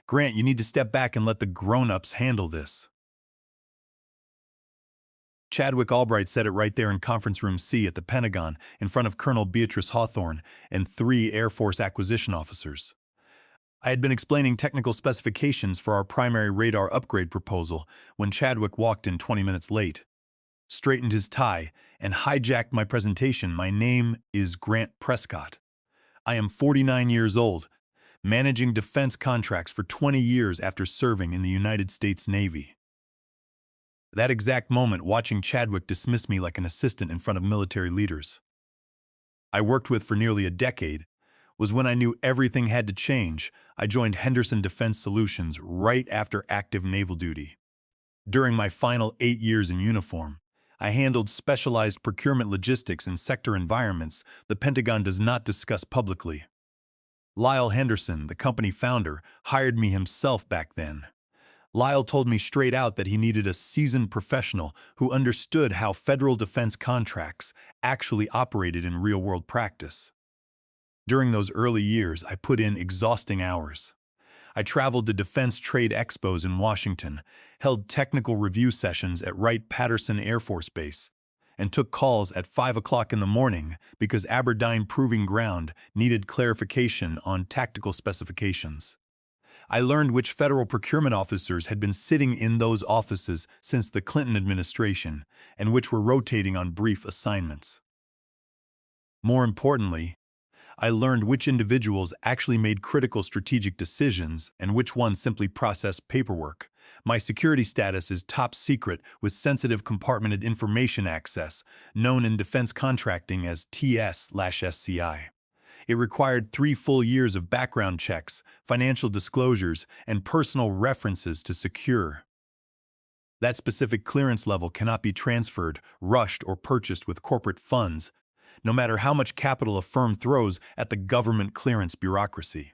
Grant, you need to step back and let the grown-ups handle this. Chadwick Albright said it right there in Conference Room C at the Pentagon, in front of Colonel Beatrice Hawthorne and 3 Air Force acquisition officers. I had been explaining technical specifications for our primary radar upgrade proposal when Chadwick walked in 20 minutes late, straightened his tie, and hijacked my presentation. My name is Grant Prescott. I am 49 years old, managing defense contracts for 20 years after serving in the United States Navy. That exact moment, watching Chadwick dismiss me like an assistant in front of military leaders I worked with for nearly a decade, was when I knew everything had to change. I joined Henderson Defense Solutions right after active naval duty. During my final 8 years in uniform, I handled specialized procurement logistics in sector environments the Pentagon does not discuss publicly. Lyle Henderson, the company founder, hired me himself back then. Lyle told me straight out that he needed a seasoned professional who understood how federal defense contracts actually operated in real-world practice. During those early years, I put in exhausting hours. I traveled to defense trade expos in Washington, held technical review sessions at Wright-Patterson Air Force Base, and took calls at 5 o'clock in the morning because Aberdeen Proving Ground needed clarification on tactical specifications. I learned which federal procurement officers had been sitting in those offices since the Clinton administration and which were rotating on brief assignments. More importantly, I learned which individuals actually made critical strategic decisions and which ones simply processed paperwork. My security status is top secret with sensitive compartmented information access, known in defense contracting as TS/SCI. It required 3 full years of background checks, financial disclosures, and personal references to secure. That specific clearance level cannot be transferred, rushed, or purchased with corporate funds, no matter how much capital a firm throws at the government clearance bureaucracy.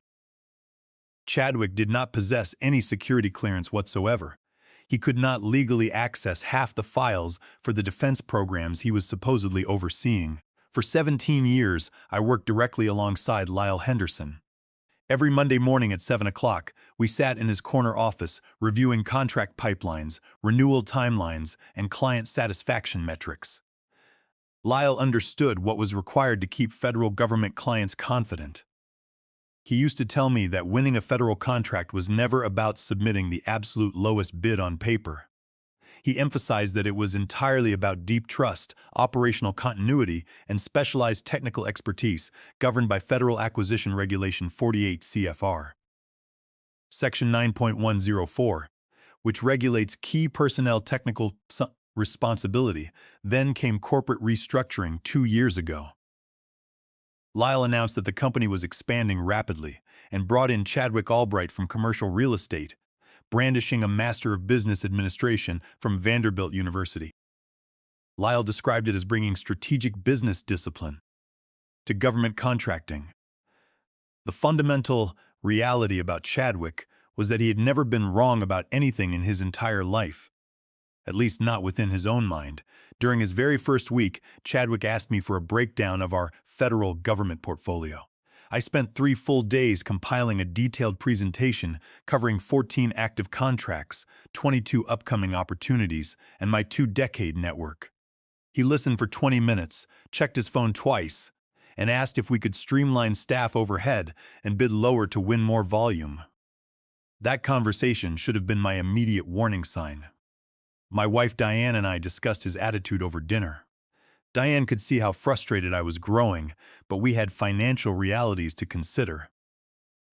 Chadwick did not possess any security clearance whatsoever. He could not legally access half the files for the defense programs he was supposedly overseeing. For 17 years, I worked directly alongside Lyle Henderson. Every Monday morning at 7 o'clock, we sat in his corner office reviewing contract pipelines, renewal timelines, and client satisfaction metrics. Lyle understood what was required to keep federal government clients confident. He used to tell me that winning a federal contract was never about submitting the absolute lowest bid on paper. He emphasized that it was entirely about deep trust, operational continuity, and specialized technical expertise governed by Federal Acquisition Regulation 48 CFR. Section 9.104, which regulates key personnel technical responsibility, then came corporate restructuring 2 years ago. Lyle announced that the company was expanding rapidly and brought in Chadwick Albright from commercial real estate, brandishing a Master of Business Administration from Vanderbilt University. Lyle described it as bringing strategic business discipline to government contracting. The fundamental reality about Chadwick was that he had never been wrong about anything in his entire life, at least not within his own mind. During his very first week, Chadwick asked me for a breakdown of our federal government portfolio. I spent 3 full days compiling a detailed presentation covering 14 active contracts, 22 upcoming opportunities, and my 2-decade network. He listened for 20 minutes, checked his phone twice, and asked if we could streamline staff overhead and bid lower to win more volume. That conversation should have been my immediate warning sign. My wife Diane and I discussed his attitude over dinner. Diane could see how frustrated I was growing, but we had financial realities to consider.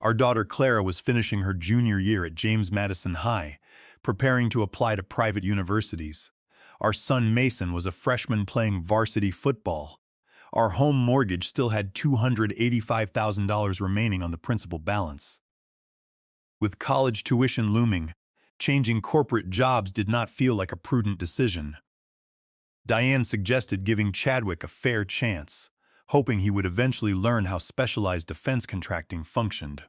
Our daughter Clara was finishing her junior year at James Madison High, preparing to apply to private universities. Our son Mason was a freshman playing varsity football. Our home mortgage still had $285,000 remaining on the principal balance. With college tuition looming, changing corporate jobs did not feel like a prudent decision. Diane suggested giving Chadwick a fair chance, hoping he would eventually learn how specialized defense contracting functioned.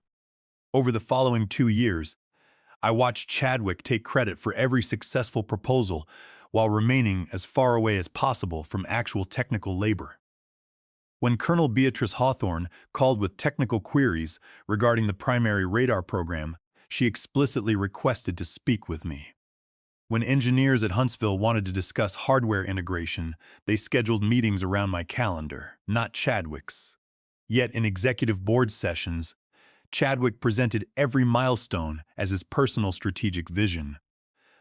Over the following 2 years, I watched Chadwick take credit for every successful proposal while remaining as far away as possible from actual technical labor. When Colonel Beatrice Hawthorne called with technical queries regarding the primary radar program, she explicitly requested to speak with me. When engineers at Huntsville wanted to discuss hardware integration, they scheduled meetings around my calendar, not Chadwick's. Yet in executive board sessions, Chadwick presented every milestone as his personal strategic vision.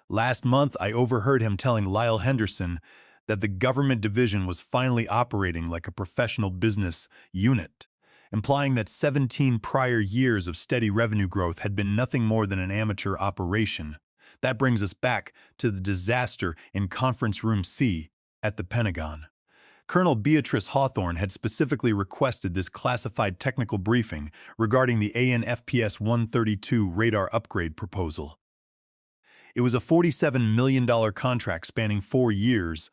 Last month, I overheard him telling Lyle Henderson that the government division was finally operating like a professional business unit, implying that 17 prior years of steady revenue growth had been nothing more than an amateur operation. That brings us back to the disaster in Conference Room C at the Pentagon. Colonel Beatrice Hawthorne had specifically requested this classified technical briefing regarding the AN/FPS 132 radar upgrade proposal. It was a $47 million contract spanning 4 years,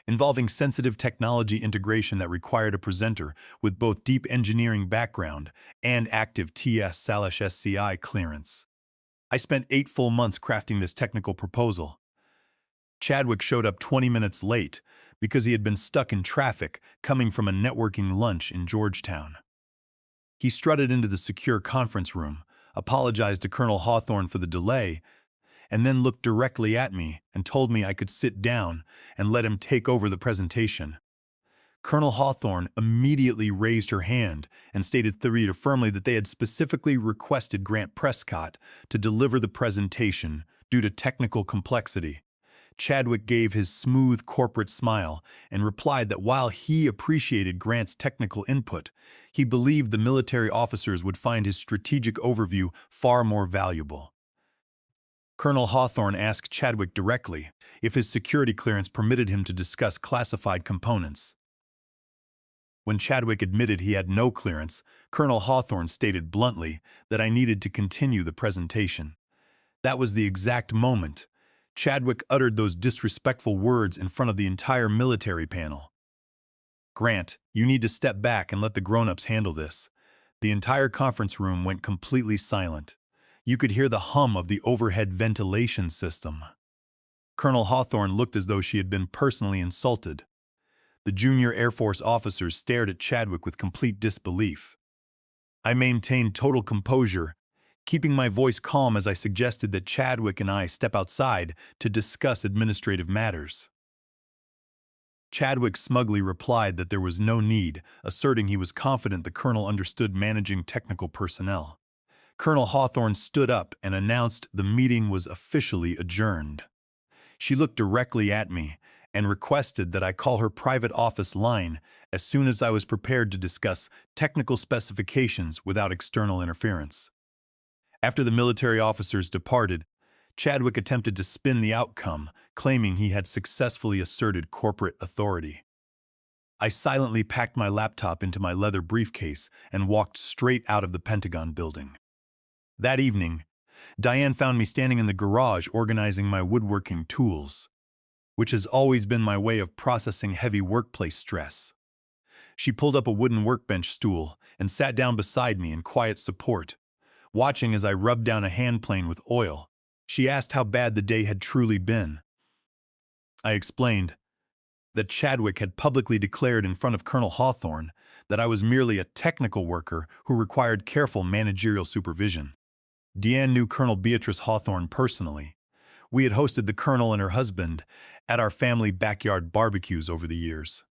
involving sensitive technology integration that required a presenter with both deep engineering background and active TS/SCI clearance. I spent 8 full months crafting this technical proposal. Chadwick showed up 20 minutes late because he had been stuck in traffic coming from a networking lunch in Georgetown. He strutted into the secure conference room, apologized to Colonel Hawthorne for the delay, and then looked directly at me and told me I could sit down and let him take over the presentation. Colonel Hawthorne immediately raised her hand and stated firmly that they had specifically requested Grant Prescott to deliver the presentation due to technical complexity. Chadwick gave his smooth corporate smile and replied that while he appreciated Grant's technical input, he believed the military officers would find his strategic overview far more valuable. Colonel Hawthorne asked Chadwick directly if his security clearance permitted him to discuss classified components. When Chadwick admitted he had no clearance, Colonel Hawthorne stated bluntly that I needed to continue the presentation. That was the exact moment Chadwick uttered those disrespectful words in front of the entire military panel. "Grant, you need to step back and let the grown-ups handle this." The entire conference room went completely silent. You could hear the hum of the overhead ventilation system. Colonel Hawthorne looked as though she had been personally insulted. The junior Air Force officers stared at Chadwick with complete disbelief. I maintained total composure, keeping my voice calm as I suggested that Chadwick and I step outside to discuss administrative matters. Chadwick smugly replied that there was no need, asserting he was confident the colonel understood managing technical personnel. Colonel Hawthorne stood up and announced the meeting was officially adjourned. She looked directly at me and requested that I call her private office line as soon as I was prepared to discuss technical specifications without external interference. After the military officers departed, Chadwick attempted to spin the outcome, claiming he had successfully asserted corporate authority. I silently packed my laptop into my leather briefcase and walked straight out of the Pentagon building. That evening, Diane found me standing in the garage organizing my woodworking tools, which has always been my way of processing heavy workplace stress. She pulled up a wooden workbench stool and sat down beside me in quiet support, watching as I rubbed down a hand plane with oil. She asked how bad the day had truly been. I explained that Chadwick had publicly declared in front of Colonel Hawthorne that I was merely a technical worker who required careful managerial supervision. Deanne knew Colonel Beatrice Hawthorne personally. We had hosted the colonel and her husband at our family backyard barbecues over the years.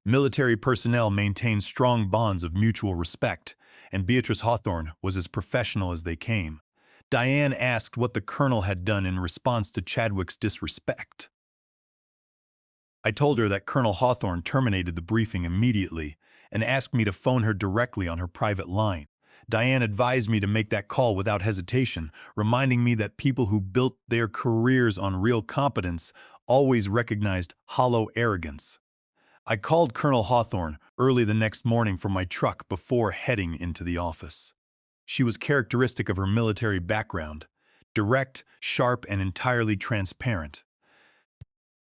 Military personnel maintained strong bonds of mutual respect, and Beatrice Hawthorne was as professional as they came. Diane asked what the colonel had done in response to Chadwick's disrespect. I told her that Colonel Hawthorne terminated the briefing immediately and asked me to phone her directly on her private line. Diane advised me to make that call without hesitation, reminding me that people who built their careers on real competence always recognized hollow arrogance. I called Colonel Hawthorne early the next morning from my truck before heading into the office. She was characteristic of her military background, direct, sharp, and entirely transparent.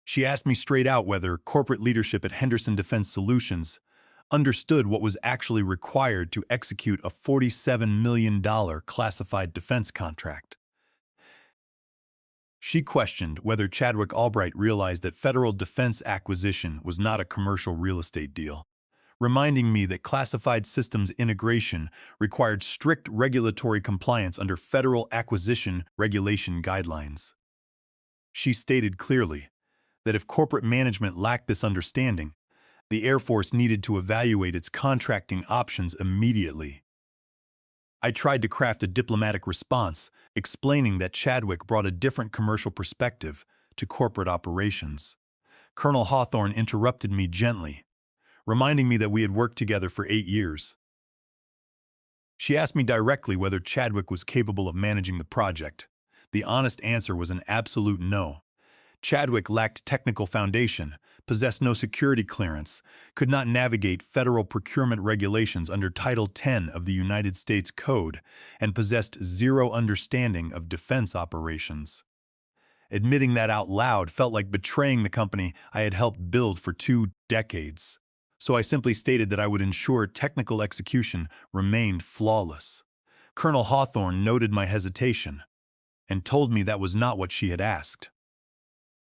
She asked me straight out whether corporate leadership at Henderson Defense Solutions understood what was actually required to execute a $47 million classified defense contract. She questioned whether Chadwick Albright realized that federal defense acquisition was not a commercial real estate deal. reminding me that classified systems integration required strict regulatory compliance under federal acquisition regulation guidelines. She stated clearly that if corporate management lacked this understanding, the Air Force needed to evaluate its contracting options immediately. I tried to craft a diplomatic response, explaining that Chadwick brought a different commercial perspective to corporate operations. Colonel Hawthorne interrupted me gently, reminding me that we had worked together for 8 years. She asked me directly whether Chadwick was capable of managing the project. The honest answer was an absolute no. Chadwick lacked technical foundation, possessed no security clearance, could not navigate federal procurement regulations under Title 10 of the United States Code, and possessed zero understanding of defense operations. Admitting that out loud felt like betraying the company I had helped build for 2 decades. So I simply stated that I would ensure technical execution remained flawless. Colonel Hawthorne noted my hesitation and told me that was not what she had asked.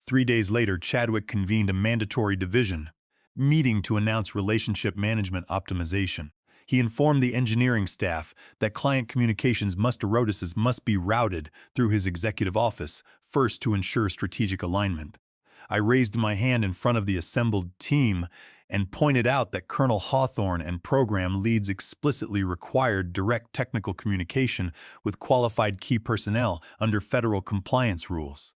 3 days later, Chadwick convened a mandatory division meeting to announce relationship management optimization. He informed the engineering staff that client communications muster-notices must be routed through his executive office first to ensure strategic alignment. I raised my hand in front of the assembled team and pointed out that Colonel Hawthorne and program leads explicitly required direct technical communication with qualified key personnel under federal compliance rules.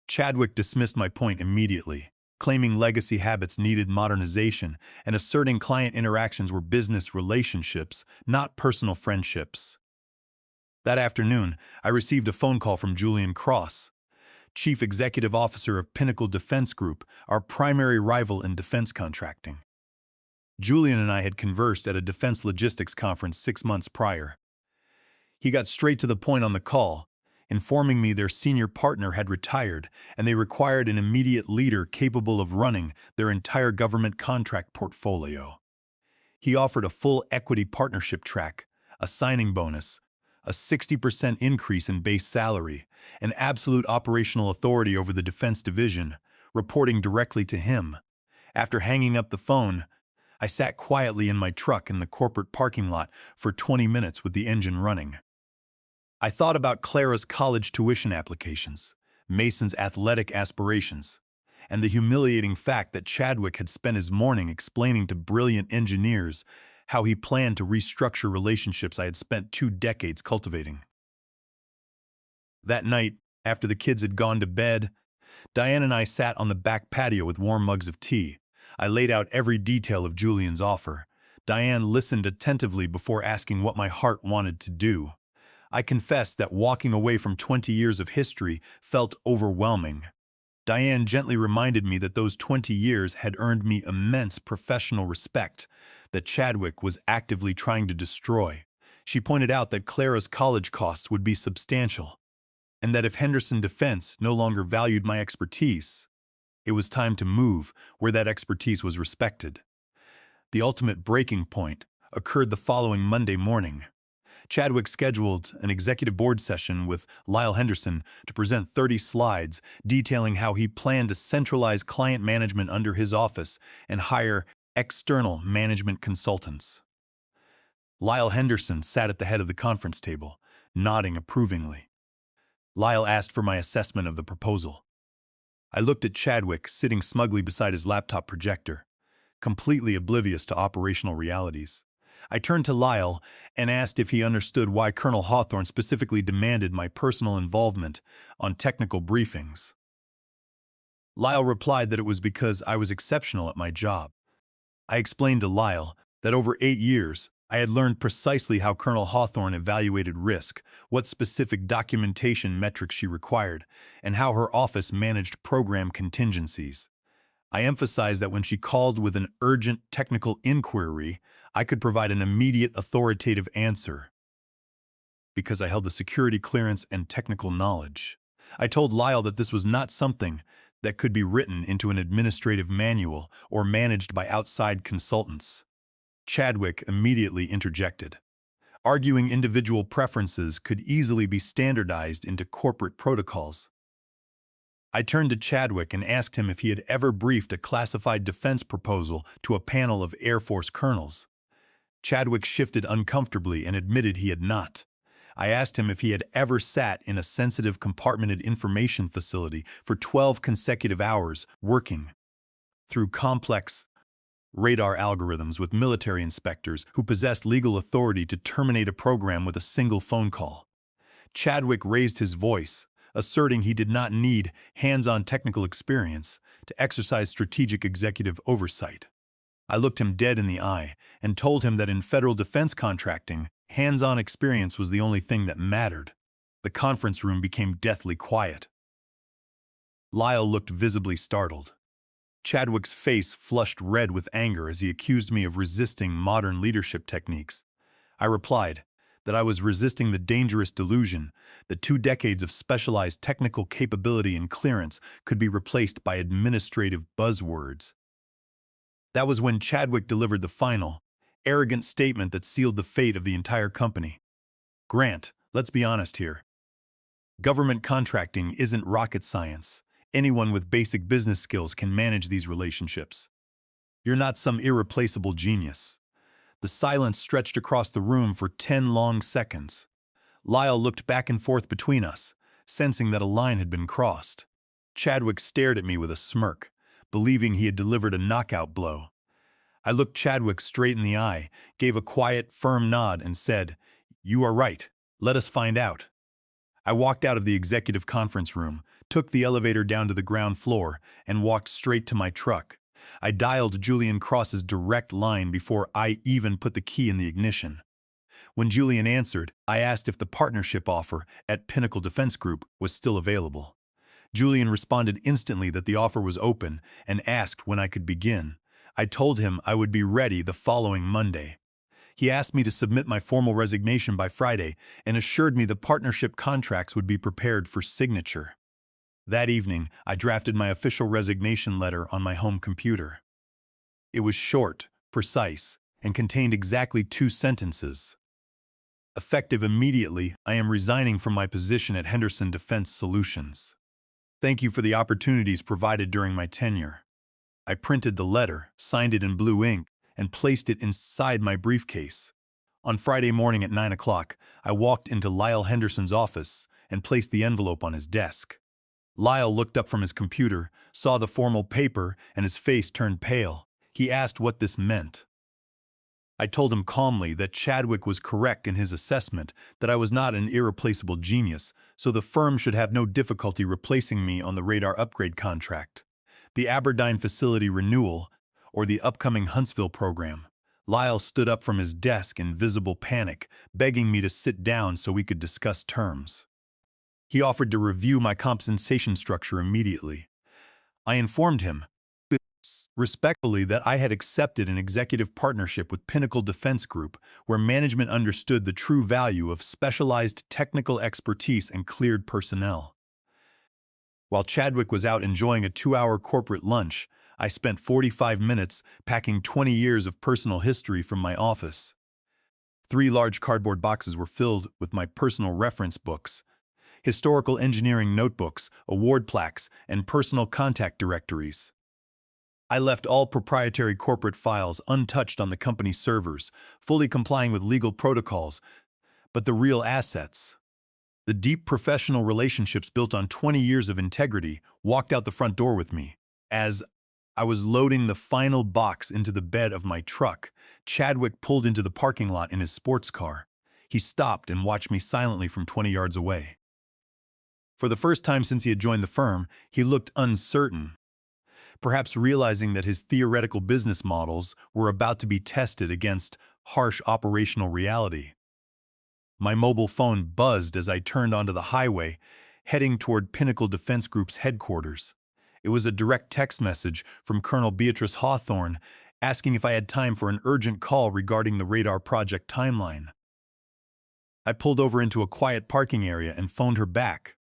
Chadwick dismissed my point immediately, claiming legacy habits needed modernization and asserting client interactions were business relationships, not personal friendships. That afternoon, I received a phone call from Julian Cross, Chief Executive Officer of Pinnacle Defense Group, our primary rival in defense contracting. Julian and I had conversed at a defense logistics conference 6 months prior. He got straight to the point on the call, informing me their senior partner had retired and they required an immediate leader capable of running their entire government contract portfolio. He offered a full equity partnership track, a signing bonus, a 60% increase in base salary, and absolute operational authority over the defense division, reporting directly to him. After hanging up the phone, I sat quietly in my truck in the corporate parking lot for 20 minutes with the engine running. I thought about Clara's college tuition applications, Mason's athletic aspirations, and the humiliating fact that Chadwick had spent his morning explaining to brilliant engineers how he planned to restructure relationships I had spent 2 decades cultivating. That night, after the kids had gone to bed, Diane and I sat on the back patio with warm mugs of tea. I laid out every detail of Julian's offer. Diane listened attentively before asking what my heart wanted to do. I confessed that walking away from 20 years of history felt overwhelming. Diane gently reminded me that those 20 years had earned me immense professional respect that Chadwick was actively trying to destroy. She pointed out that Clara's college costs would be substantial, and that if Henderson Defense no longer valued my expertise, it was time to move where that expertise was respected. The ultimate breaking point occurred the following Monday morning. Chadwick scheduled an executive board session with Lyle Henderson to present 30 slides detailing how he planned to centralize client management under his office and hire external management consultants. Lyle Henderson sat at the head of the conference table, nodding approvingly. Lyle asked for my assessment of the proposal. I looked at Chadwick sitting smugly beside his laptop projector, completely oblivious to operational realities. I turned to Lyle and asked if he understood why Colonel Hawthorne specifically demanded my personal involvement on technical briefings. Lyle replied that it was because I was exceptional at my job. I explained to Lyle that over 8 years, I had learned precisely how Colonel Hawthorne evaluated risk, what specific documentation metrics she required, and how her office managed program contingencies. I emphasized that when she called with an urgent technical inquiry, I could provide an immediate authoritative answer because I held the security clearance and technical knowledge. I told Lyle that this was not something that could be written into an administrative manual or managed by outside consultants. Chadwick immediately interjected, arguing individual preferences could easily be standardized into corporate protocols. I turned to Chadwick and asked him if he had ever briefed a classified defense proposal to a panel of Air Force colonels. Chadwick shifted uncomfortably and admitted he had not. I asked him if he had ever sat in a sensitive compartmented information facility for 12 consecutive hours, working through complex radar algorithms with military inspectors who possessed legal authority to terminate a program with a single phone call. Chadwick raised his voice, asserting he did not need hands-on technical experience to exercise strategic executive oversight. I looked him dead in the eye and told him that in federal defense contracting, hands-on experience was the only thing that mattered. The conference room became deathly quiet. Lyle looked visibly startled. Chadwick's face flushed red with anger as he accused me of resisting modern leadership techniques. I replied that I was resisting the dangerous delusion that 2 decades of specialized technical capability and clearance could be replaced by administrative buzzwords. That was when Chadwick delivered the final, arrogant statement that sealed the fate of the entire company. Grant, let's be honest here. Government contracting isn't rocket science. Anyone with basic business skills can manage these relationships. You're not some irreplaceable genius. The silence stretched across the room for 10 long seconds. Lyle looked back and forth between us, sensing that a line had been crossed. Chadwick stared at me with a smirk, believing he had delivered a knockout blow. I looked Chadwick straight in the eye, gave a quiet, firm nod, and said, "You are right. Let us find out." I walked out of the executive conference room, took the elevator down to the ground floor, and walked straight to my truck. I dialed Julian Cross's direct line before I even put the key in the ignition. When Julian answered, I asked if the partnership offer at Pinnacle Defense Group was still available. Julian responded instantly that the offer was open and asked when I could begin. I told him I would be ready the following Monday. He asked me to submit my formal resignation by Friday and assured me the partnership contracts would be prepared for signature. That evening, I drafted my official resignation letter on my home computer. It was short, precise, and contained exactly 2 sentences. Effective immediately, I am resigning from my position at Henderson Defense Solutions. Thank you for the opportunities provided during my tenure. I printed the letter, signed it in blue ink, and placed it inside my briefcase. On Friday morning at 9 o'clock, I walked into Lyle Henderson's office and placed the envelope on his desk. Lyle looked up from his computer, saw the formal paper, and his face turned pale. He asked what this meant. I told him calmly that Chadwick was correct in his assessment that I was not an irreplaceable genius, so the firm should have no difficulty replacing me on the radar upgrade contract, the Aberdeen facility renewal, or the upcoming Huntsville program. Lyle stood up from his desk in visible panic, begging me to sit down so we could discuss terms. He offered to review my compensation structure immediately. I informed him, respectfully, that I had accepted an executive partnership with Pinnacle Defense Group, where management understood the true value of specialized technical expertise and cleared personnel. While Chadwick was out enjoying a 2-hour corporate lunch, I spent 45 minutes packing 20 years of personal history from my office. 3 large cardboard boxes were filled with my personal reference books, historical engineering notebooks, award plaques, and personal contact directories. I left all proprietary corporate files untouched on the company's servers, fully complying with legal protocols, but the real assets, the deep professional relationships built on 20 years of integrity, walked out the front door with me. As I was loading the final box into the bed of my truck, Chadwick pulled into the parking lot in his sports car. He stopped and watched me silently from 20 yards away. For the first time since he had joined the firm, he looked uncertain, perhaps realizing that his theoretical business models were about to be tested against harsh operational reality. My mobile phone buzzed as I turned onto the highway, heading toward Pinnacle Defense Group's headquarters. It was a direct text message from Colonel Beatrice Hawthorne asking if I had time for an urgent call regarding the radar project timeline. I pulled over into a quiet parking area and phoned her back.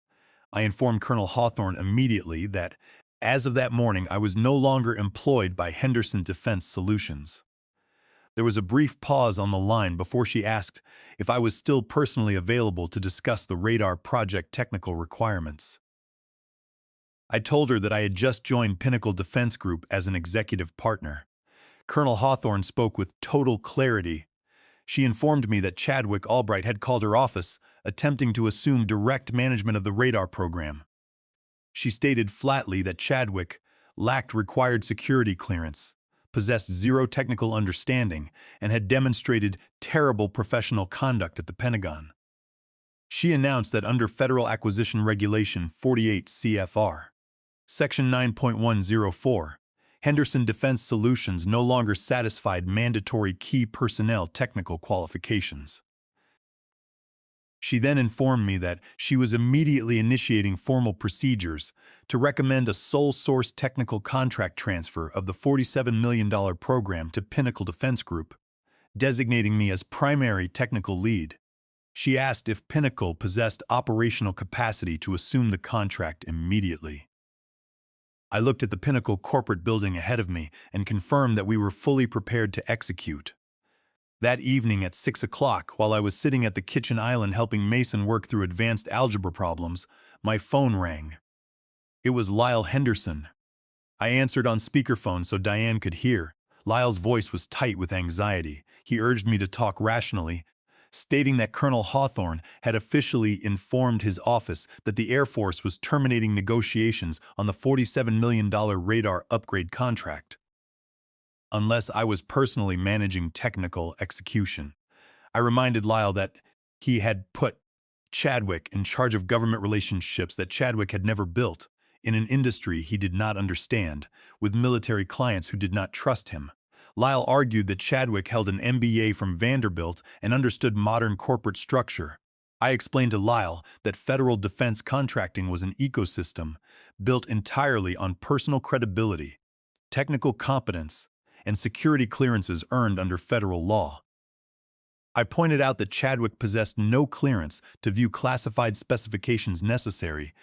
I informed Colonel Hawthorne immediately that, as of that morning, I was no longer employed by Henderson Defense Solutions. There was a brief pause on the line before she asked if I was still personally available to discuss the radar project technical requirements. I told her that I had just joined Pinnacle Defense Group as an executive partner. Colonel Hawthorne spoke with total clarity. She informed me that Chadwick Albright had called her office, attempting to assume direct management of the radar program. She stated flatly that Chadwick lacked required security clearance, possessed zero technical understanding, and had demonstrated terrible professional conduct at the Pentagon. She announced that under Federal Acquisition Regulation 48 CFR, Section 9.104, Henderson Defense Solutions no longer satisfied mandatory key personnel technical qualifications. She then informed me that she was immediately initiating formal procedures to recommend a sole source technical contract transfer of the $47 million program to Pinnacle Defense Group, designating me as primary technical lead. She asked if Pinnacle possessed operational capacity to assume the contract immediately. I looked at the Pinnacle corporate building ahead of me and confirmed that we were fully prepared to execute. That evening at 6 o'clock, while I was sitting at the kitchen island helping Mason work through advanced algebra problems, my phone rang. It was Lyle Henderson. I answered on speakerphone so Diane could hear. Lyle's voice was tight with anxiety. He urged me to talk rationally, stating that Colonel Hawthorne had officially informed his office that the Air Force was terminating negotiations on the $47 million radar upgrade contract. Unless I was personally managing technical execution. I reminded Lyle that he had put Chadwick in charge of government relationships that Chadwick had never built, in an industry he did not understand, with military clients who did not trust him. Lyle argued that Chadwick held an MBA from Vanderbilt and understood modern corporate structure. I explained to Lyle that federal defense contracting was an ecosystem built entirely on personal credibility, technical competence, and security clearances earned under federal law. I pointed out that Chadwick possessed no clearance to view classified specifications necessary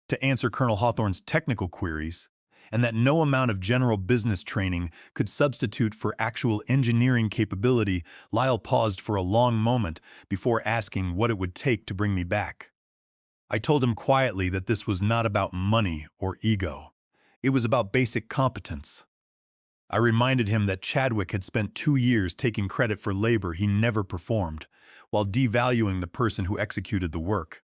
to answer Colonel Hawthorne's technical queries, and that no amount of general business training could substitute for actual engineering capability. Lyle paused for a long moment before asking what it would take to bring me back. I told him quietly that this was not about money or ego. It was about basic competence. I reminded him that Chadwick had spent 2 years taking credit for labor he never performed, while devaluing the person who executed the work.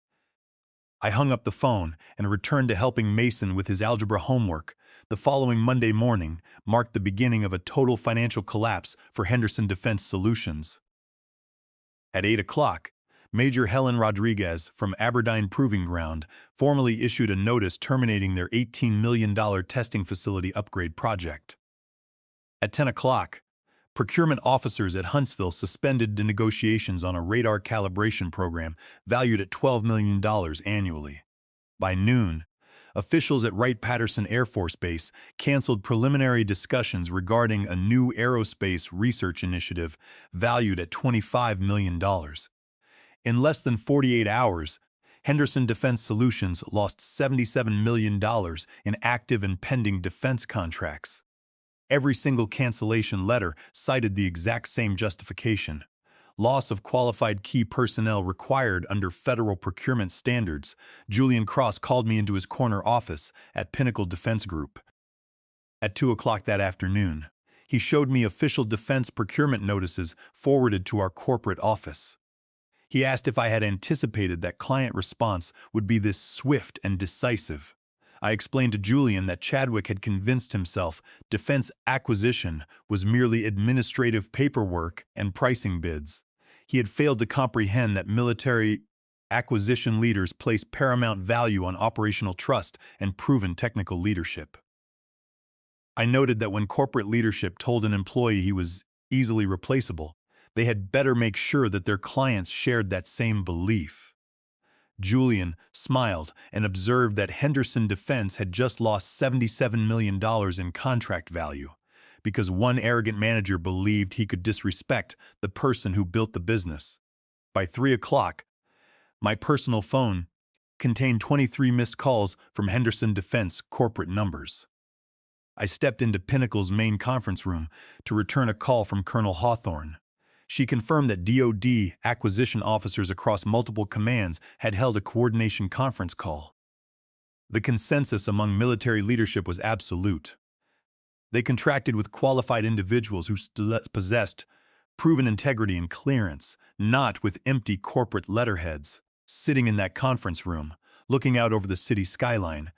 I hung up the phone and returned to helping Mason with his algebra homework. The following Monday morning marked the beginning of a total financial collapse for Henderson Defense Solutions. At 8 o'clock, Major Helen Rodriguez from Aberdeen Proving Ground formally issued a notice terminating their $18 million testing facility upgrade project. At 10 o'clock, procurement officers at Huntsville suspended the negotiations on a radar calibration program valued at $12 million annually. By noon, officials at Wright-Patterson Air Force Base canceled preliminary discussions regarding a new aerospace research initiative valued at $25 million. In less than 48 hours, Henderson Defense Solutions lost $77 million in active and pending defense contracts. Every single cancellation letter cited the exact same justification: loss of qualified key personnel required under federal procurement standards. Julian Cross called me into his corner office at Pinnacle Defense Group. At 2 o'clock that afternoon, he showed me official defense procurement notices forwarded to our corporate office. He asked if I had anticipated that client response would be this swift and decisive. I explained to Julian that Chadwick had convinced himself defense acquisition was merely administrative paperwork and pricing bids. He had failed to comprehend that military acquisition leaders place paramount value on operational trust and proven technical leadership. I noted that when corporate leadership told an employee he was easily replaceable, they had better make sure that their clients shared that same belief. Julian smiled and observed that Henderson Defense had just lost $77 million in contract value because one arrogant manager believed he could disrespect the person who built the business. By 3 o'clock, my personal phone contained 23 missed calls from Henderson Defense corporate numbers. I stepped into Pinnacle's main conference room to return a call from Colonel Hawthorne. She confirmed that DoD acquisition officers across multiple commands had held a coordination conference call. The consensus among military leadership was absolute. They contracted with qualified individuals who possessed proven integrity and clearance, not with empty corporate letterheads. Sitting in that conference room, looking out over the city skyline,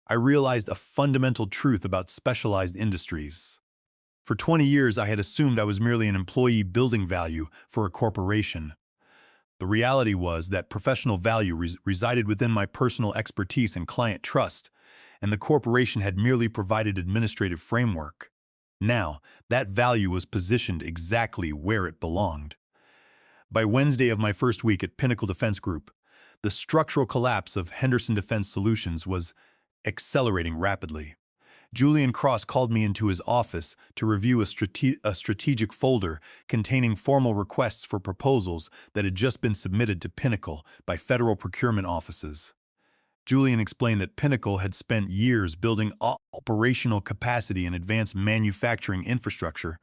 I realized a fundamental truth about specialized industries. For 20 years, I had assumed I was merely an employee building value for a corporation. The reality was that professional value resided within my personal expertise and client trust, and the corporation had merely provided administrative framework. Now, that value was positioned exactly where it belonged. By Wednesday of my first week at Pinnacle Defense Group, the structural collapse of Henderson Defense Solutions was accelerating rapidly. Julian Cross called me into his office to review a strategic folder containing formal requests for proposals that had just been submitted to Pinnacle by federal procurement offices. Julian explained that Pinnacle had spent years building operational capacity and advanced manufacturing infrastructure,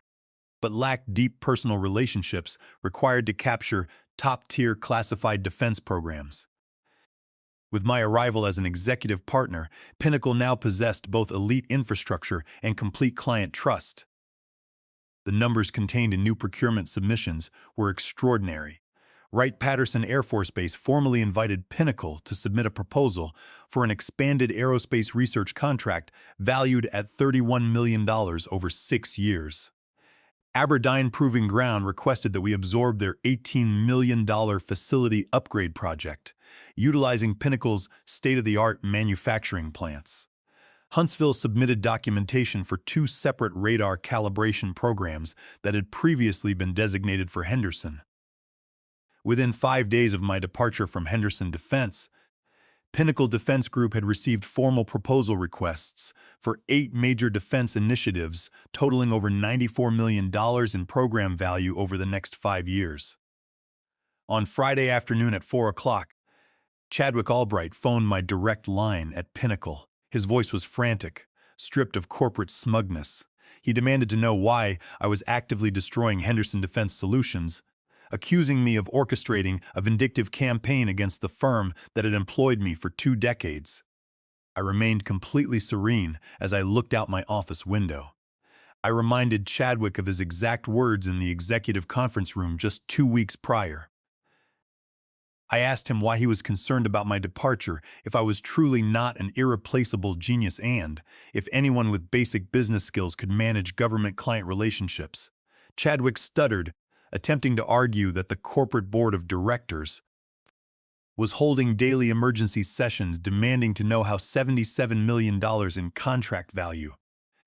but lacked deep personal relationships required to capture top-tier classified defense programs. With my arrival as an executive partner, Pinnacle now possessed both elite infrastructure and complete client trust. The numbers contained in new procurement submissions were extraordinary. Wright-Patterson Air Force Base formally invited Pinnacle to submit a proposal for an expanded aerospace research contract valued at $31 million over 6 years. Aberdeen Proving Ground requested that we absorb their $18 million facility upgrade project, utilizing Pinnacle's state-of-the-art manufacturing plants. Huntsville submitted documentation for 2 separate radar calibration programs that had previously been designated for Henderson. Within 5 days of my departure from Henderson Defense, Pinnacle Defense Group had received formal proposal requests for 8 major defense initiatives totaling over $94 million in program value over the next 5 years. On Friday afternoon at 4 o'clock, Chadwick Albright phoned my direct line at Pinnacle. His voice was frantic, stripped of corporate smugness. He demanded to know why I was actively destroying Henderson Defense Solutions, accusing me of orchestrating a vindictive campaign against the firm that had employed me for 2 decades. I remained completely serene as I looked out my office window. I reminded Chadwick of his exact words in the executive conference room just 2 weeks prior. I asked him why he was concerned about my departure if I was truly not an irreplaceable genius and if anyone with basic business skills could manage government-client relationships. Chadwick stuttered, attempting to argue that the corporate board of directors was holding daily emergency sessions demanding to know how $77 million in contract value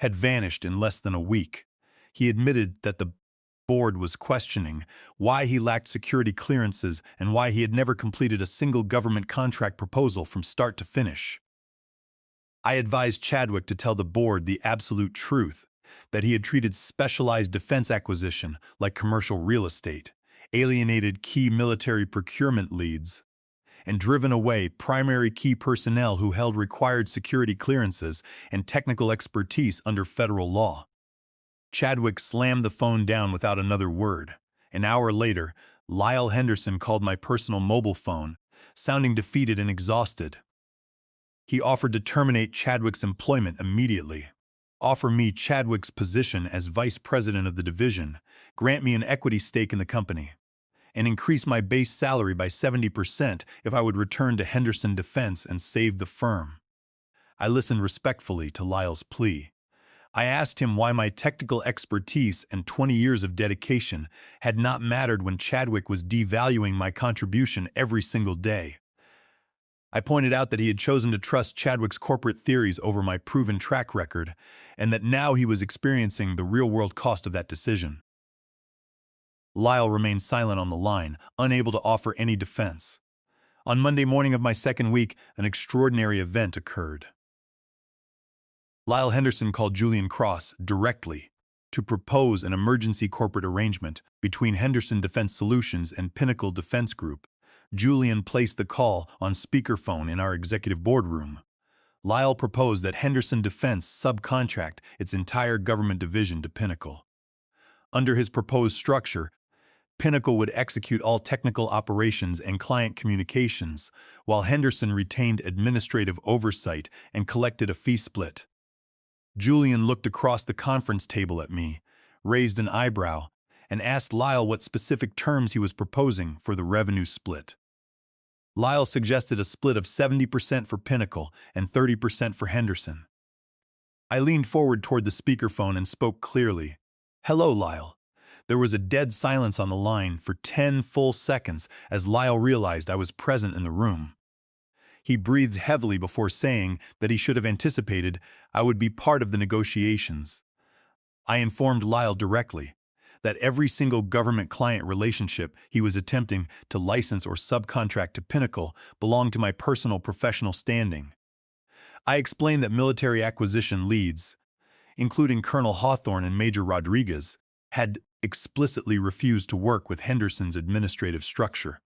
had vanished in less than a week. He admitted that the board was questioning why he lacked security clearances and why he had never completed a single government contract proposal from start to finish. I advised Chadwick to tell the board the absolute truth, that he had treated specialized defense acquisition like commercial real estate, alienated key military procurement leads, and driven away primary key personnel who held required security clearances and technical expertise under federal law. Chadwick slammed the phone down without another word. An hour later, Lyle Henderson called my personal mobile phone, sounding defeated and exhausted. He offered to terminate Chadwick's employment immediately, offer me Chadwick's position as vice president of the division, grant me an equity stake in the company, and increase my base salary by 70% if I would return to Henderson Defense and save the firm. I listened respectfully to Lyle's plea. I asked him why my technical expertise and 20 years of dedication had not mattered when Chadwick was devaluing my contribution every single day. I pointed out that he had chosen to trust Chadwick's corporate theories over my proven track record, and that now he was experiencing the real-world cost of that decision. Lyle remained silent on the line, unable to offer any defense. On Monday morning of my second week, an extraordinary event occurred. Lyle Henderson called Julian Cross directly to propose an emergency corporate arrangement between Henderson Defense Solutions and Pinnacle Defense Group. Julian placed the call on speakerphone in our executive boardroom. Lyle proposed that Henderson Defense subcontract its entire government division to Pinnacle. Under his proposed structure, Pinnacle would execute all technical operations and client communications, while Henderson retained administrative oversight and collected a fee split. Julian looked across the conference table at me, raised an eyebrow, and asked Lyle what specific terms he was proposing for the revenue split. Lyle suggested a split of 70% for Pinnacle and 30% for Henderson. I leaned forward toward the speakerphone and spoke clearly. "Hello, Lyle." There was a dead silence on the line for 10 full seconds as Lyle realized I was present in the room. He breathed heavily before saying that he should have anticipated I would be part of the negotiations. I informed Lyle directly that every single government-client relationship he was attempting to license or subcontract to Pinnacle belonged to my personal professional standing. I explained that military acquisition leads, including Colonel Hawthorne and Major Rodriguez, had explicitly refused to work with Henderson's administrative structure.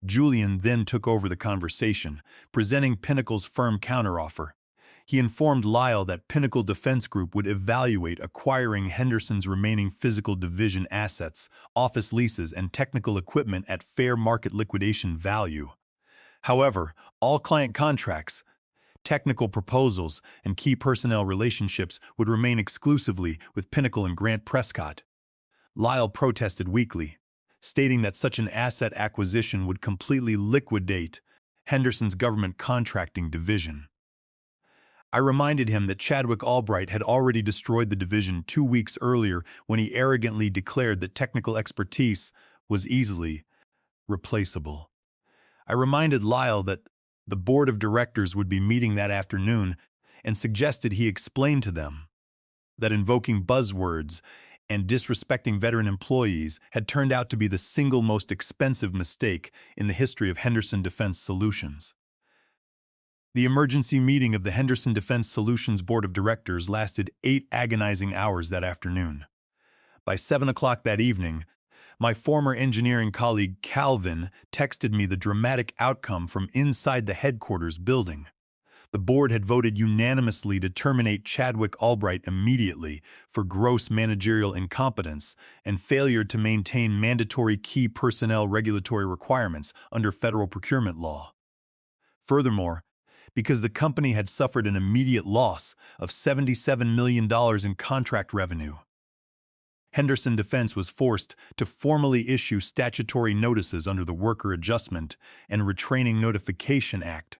Julian then took over the conversation, presenting Pinnacle's firm counteroffer. He informed Lyle that Pinnacle Defense Group would evaluate acquiring Henderson's remaining physical division assets, office leases, and technical equipment at fair market liquidation value. However, all client contracts, technical proposals, and key personnel relationships would remain exclusively with Pinnacle and Grant Prescott. Lyle protested weakly, stating that such an asset acquisition would completely liquidate Henderson's government contracting division. I reminded him that Chadwick Albright had already destroyed the division 2 weeks earlier when he arrogantly declared that technical expertise was easily replaceable. I reminded Lyle that the board of directors would be meeting that afternoon and suggested he explain to them that invoking buzzwords and disrespecting veteran employees had turned out to be the single most expensive mistake in the history of Henderson Defense Solutions. The emergency meeting of the Henderson Defense Solutions Board of Directors lasted 8 agonizing hours that afternoon. By 7 o'clock that evening, my former engineering colleague Calvin texted me the dramatic outcome from inside the headquarters building. The board had voted unanimously to terminate Chadwick Albright immediately for gross managerial incompetence and failure to maintain mandatory key personnel regulatory requirements under federal procurement law. Furthermore, because the company had suffered an immediate loss of $77 million in contract revenue, Henderson Defense was forced to formally issue statutory notices under the Worker Adjustment and Retraining Notification Act,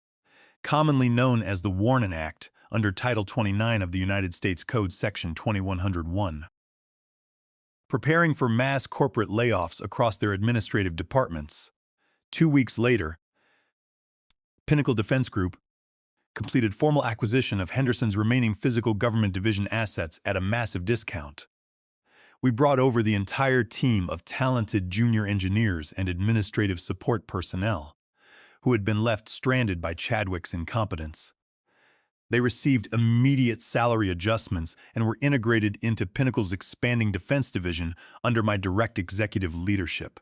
commonly known as the Warnin Act, under Title 29 of the United States Code Section 2101. Preparing for mass corporate layoffs across their administrative departments. 2 weeks later, Pinnacle Defense Group completed formal acquisition of Henderson's remaining physical government division assets at a massive discount. We brought over the entire team of talented junior engineers and administrative support personnel, who had been left stranded by Chadwick's incompetence. They received immediate salary adjustments and were integrated into Pinnacle's expanding defense division under my direct executive leadership.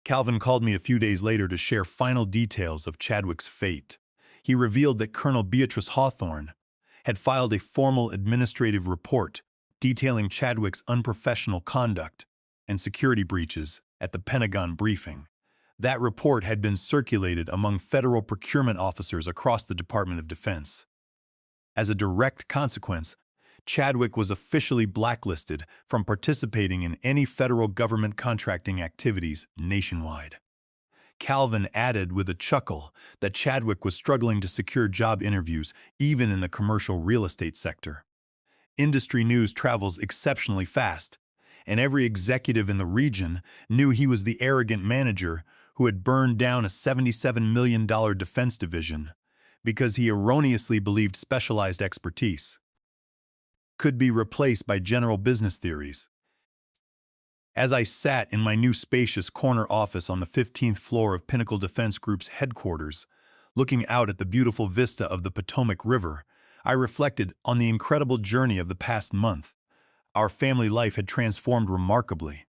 Calvin called me a few days later to share final details of Chadwick's fate. He revealed that Colonel Beatrice Hawthorne had filed a formal administrative report detailing Chadwick's unprofessional conduct and security breaches at the Pentagon briefing. That report had been circulated among federal procurement officers across the Department of Defense. As a direct consequence, Chadwick was officially blacklisted from participating in any federal government contracting activities nationwide. Calvin added with a chuckle that Chadwick was struggling to secure job interviews even in the commercial real estate sector. Industry news travels exceptionally fast, and every executive in the region knew he was the arrogant manager who had burned down a $77 million defense division because he erroneously believed specialized expertise could be replaced by general business theories. As I sat in my new spacious corner office on the 15th floor of Pinnacle Defense Group's headquarters, looking out at the beautiful vista of the Potomac River, I reflected on the incredible journey of the past month. Our family life had transformed remarkably.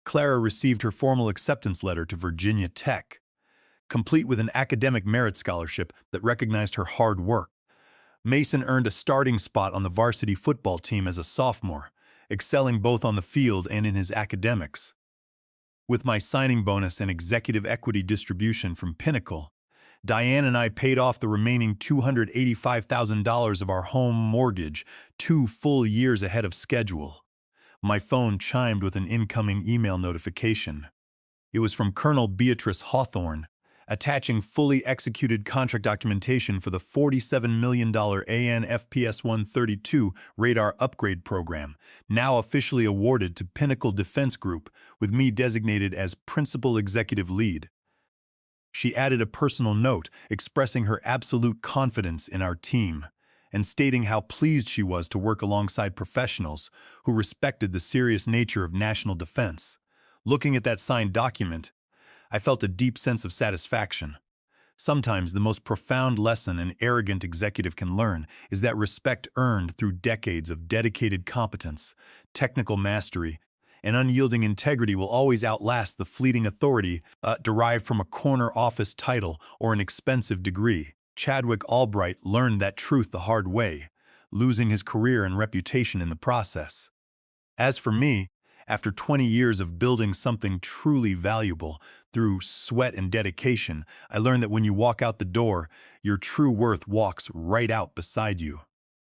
Clara received her formal acceptance letter to Virginia Tech, complete with an academic merit scholarship that recognized her hard work. Mason earned a starting spot on the varsity football team as a sophomore, excelling both on the field and in his academics. With my signing bonus and executive equity distribution from Pinnacle, Diane and I paid off the remaining $285,000 of our home mortgage 2 full years ahead of schedule. My phone chimed with an incoming email notification. It was from Colonel Beatrice Hawthorne, attaching fully executed contract documentation for the $47 million AN-FPS 132 radar upgrade program, now officially awarded to Pinnacle Defense Group, with me designated as Principal Executive Lead. She added a personal note expressing her absolute confidence in our team and stating how pleased she was to work alongside professionals who respected the serious nature of national defense. Looking at that signed document, I felt a deep sense of satisfaction. Sometimes the most profound lesson an arrogant executive can learn is that respect earned through decades of dedicated competence, technical mastery, and unyielding integrity will always outlast the fleeting authority derived from a corner office title or an expensive degree. Chadwick Albright learned that truth the hard way, losing his career and reputation in the process. As for me, after 20 years of building something truly valuable through sweat and dedication, I learned that when you walk out the door, your true worth walks right out beside you.